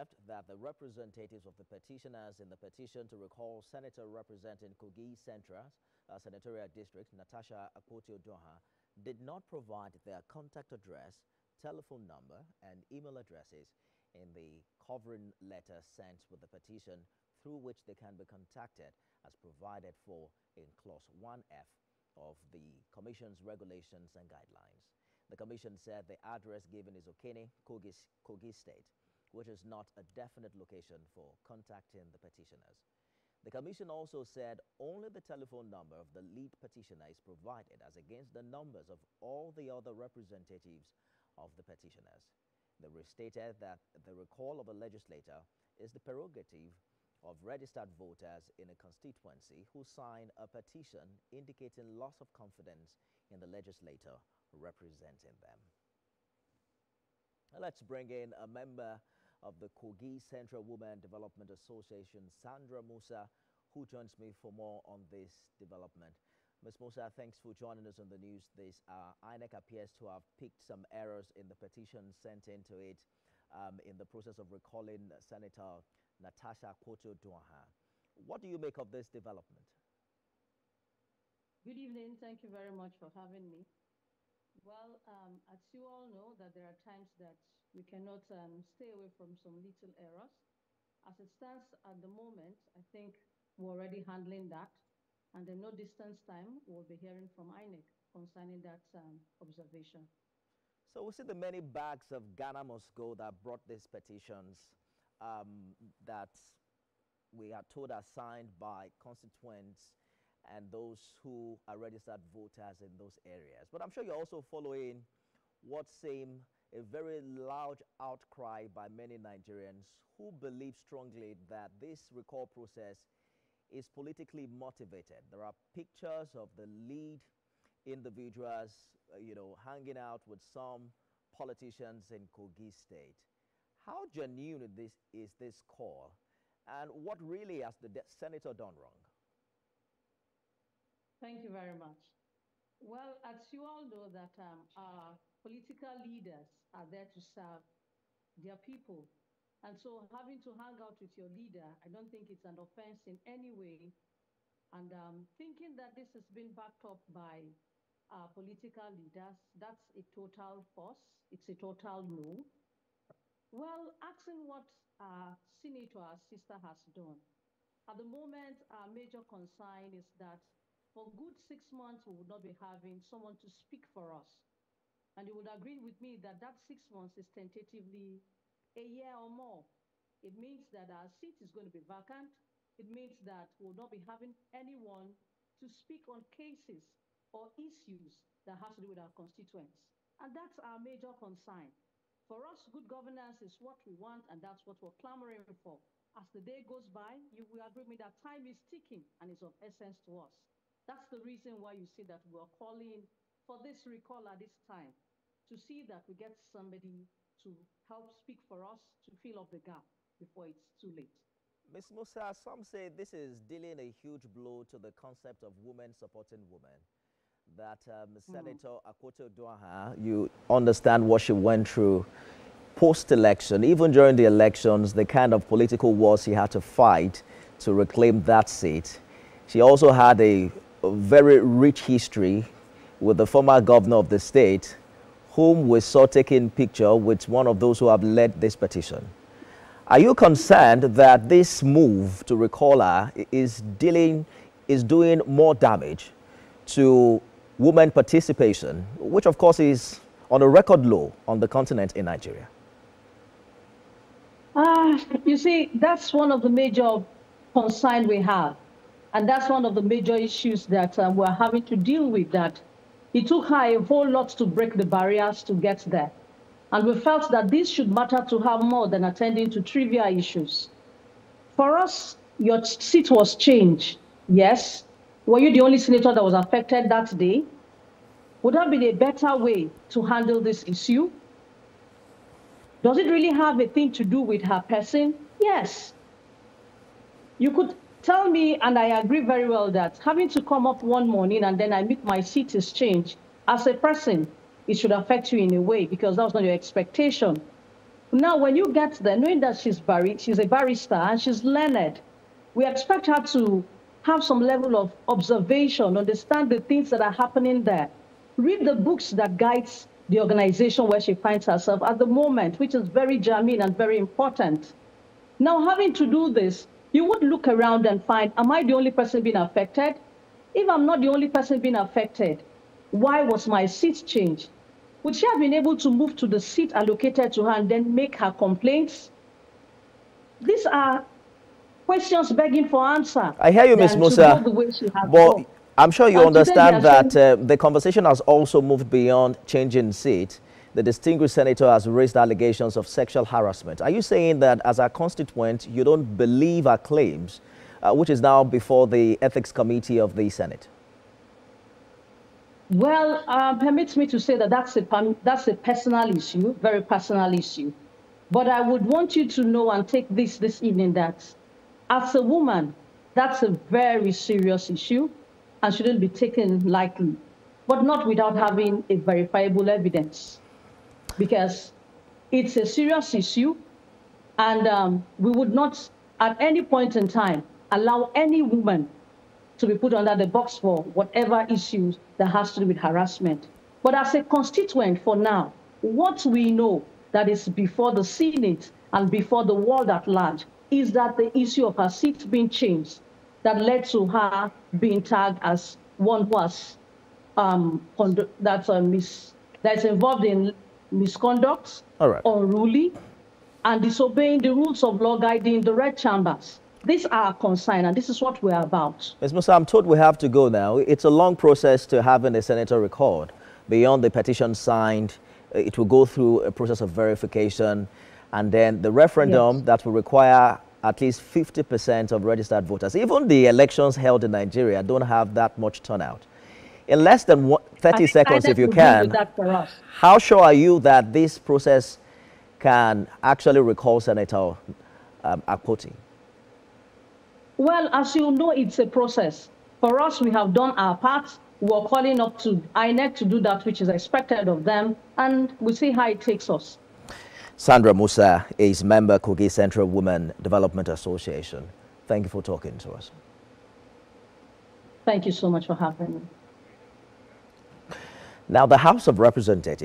observed that the representatives of the petitioners in the petition to recall Senator representing Kogi Central Senatorial District, Natasha Akpoti-Uduaghan, did not provide their contact address, telephone number, and email addresses in the covering letter sent with the petition through which they can be contacted as provided for in Clause 1F of the Commission's regulations and guidelines. The Commission said the address given is Okene, Kogi State, which is not a definite location for contacting the petitioners. The Commission also said only the telephone number of the lead petitioner is provided as against the numbers of all the other representatives of the petitioners. They restated that the recall of a legislator is the prerogative of registered voters in a constituency who sign a petition indicating loss of confidence in the legislator representing them. Now let's bring in a member of the Kogi Central Women Development Association, Sandra Musa, who joins me for more on this development. Ms. Musa, thanks for joining us on the news. This INEC appears to have picked some errors in the petition sent into it in the process of recalling Senator Natasha Akpoti-Uduaghan. What do you make of this development? Good evening. Thank you very much for having me. Well, as you all know, that there are times that we cannot stay away from some little errors. As it stands at the moment, I think we're already handling that. And in no distance time, we'll be hearing from INEC concerning that observation. So we see the many bags of Ghana must go that brought these petitions that we are told are signed by constituents and those who are registered voters in those areas. But I'm sure you're also following what seemed a very loud outcry by many Nigerians who believe strongly that this recall process is politically motivated. There are pictures of the lead individuals, hanging out with some politicians in Kogi State. How genuine is this call? And what really has the senator done wrong? Thank you very much. Well, as you all know that our political leaders are there to serve their people. And so having to hang out with your leader, I don't think it's an offense in any way. And thinking that this has been backed up by political leaders, that's a total false. It's a total no. Well, asking what our senator, our sister, has done. At the moment, our major concern is that for good 6 months, we would not be having someone to speak for us. And you would agree with me that that 6 months is tentatively a year or more. It means that our seat is going to be vacant. It means that we'll not be having anyone to speak on cases or issues that has to do with our constituents. And that's our major concern. For us, good governance is what we want, and that's what we're clamoring for. As the day goes by, you will agree with me that time is ticking and is of essence to us. That's the reason why you see that we're calling for this recall at this time, to see that we get somebody to help speak for us, to fill up the gap before it's too late. Ms. Musa, some say this is dealing a huge blow to the concept of women supporting women. That Senator Akpoti-Uduaghan, you understand what she went through post-election, even during the elections, the kind of political wars she had to fight to reclaim that seat. She also had a very rich history with the former governor of the state, whom we saw taking picture with one of those who have led this petition. Are you concerned that this move to recall her is doing more damage to women participation, which of course is on a record low on the continent in Nigeria? You see, that's one of the major concerns we have. And that's one of the major issues that we're having to deal with, that it took her a whole lot to break the barriers to get there. And we felt that this should matter to her more than attending to trivial issues. For us, your seat was changed, yes. Were you the only senator that was affected that day? Would that be a better way to handle this issue? Does it really have a thing to do with her person? Yes. You could tell me, and I agree very well, that having to come up one morning and then I meet my seat is changed. As a person, it should affect you in a way because that was not your expectation. Now, when you get there, knowing that she's a barrister and she's learned, we expect her to have some level of observation, understand the things that are happening there, read the books that guides the organization where she finds herself at the moment, which is very germane and very important. Now, having to do this, you would look around and find, am I the only person being affected? If I'm not the only person being affected, why was my seat changed? Would she have been able to move to the seat allocated to her and then make her complaints? These are questions begging for answer. I hear you, Ms. Musa. But I'm sure you understand that the conversation has also moved beyond changing seat. The distinguished senator has raised allegations of sexual harassment. Are you saying that as a constituent, you don't believe her claims, which is now before the Ethics Committee of the Senate? Well, permits me to say that that's a personal issue, very personal issue. But I would want you to know and take this evening that as a woman, that's a very serious issue and shouldn't be taken lightly, but not without having a verifiable evidence, because it's a serious issue, and we would not at any point in time allow any woman to be put under the box for whatever issues that has to do with harassment. But as a constituent for now, what we know that is before the Senate and before the world at large is that the issue of her seat being changed that led to her being tagged as one who has that's involved in misconduct, unruly, and disobeying the rules of law guiding the red chambers. These are consigned, and this is what we're about. Ms. Musa, I'm told we have to go now. It's a long process to having a senator record. Beyond the petition signed, it will go through a process of verification, and then the referendum that will require at least 50% of registered voters. Even the elections held in Nigeria don't have that much turnout. In less than 30 seconds, if you can, how sure are you that this process can actually recall Senator Akpoti? Well, as you know, it's a process. For us, we have done our part. We're calling up to INEC to do that which is expected of them, and we'll see how it takes us. Sandra Musa is member Kogi Central Women Development Association. Thank you for talking to us. Thank you so much for having me. Now, the House of Representatives